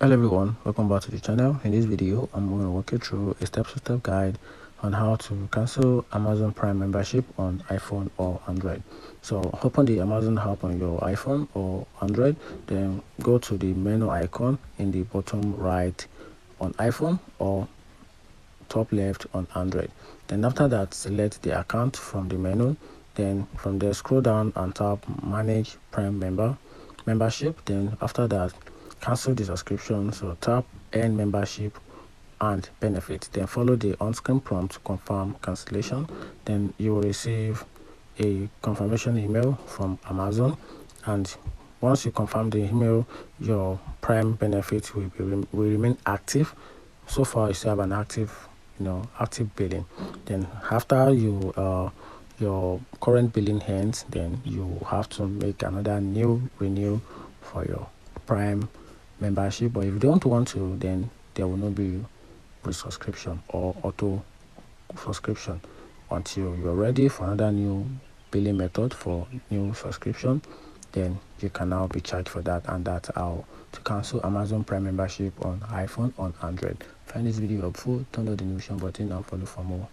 Hello everyone, welcome back to the channel. In this video I'm going to walk you through a step-to-step guide on how to cancel Amazon Prime membership on iPhone or Android. So open the Amazon app on your iPhone or Android, then go to the menu icon in the bottom right on iPhone or top left on Android. Then after that, select the account from the menu. Then from there, scroll down and tap manage Prime membership. Then after that, cancel the subscription. So tap end membership and benefit. Then follow the on-screen prompt to confirm cancellation. Then you will receive a confirmation email from Amazon, and once you confirm the email, your Prime benefit will remain active. So far you still have an active billing. Then after your current billing ends, then you have to make another new renew for your Prime membership. But if you don't want to, then there will not be pre-subscription or auto subscription until you're ready for another new billing method for new subscription. Then you can now be charged for that, and that's how to cancel Amazon Prime membership on iPhone on Android. Find this video helpful, turn on the notification button and follow for more.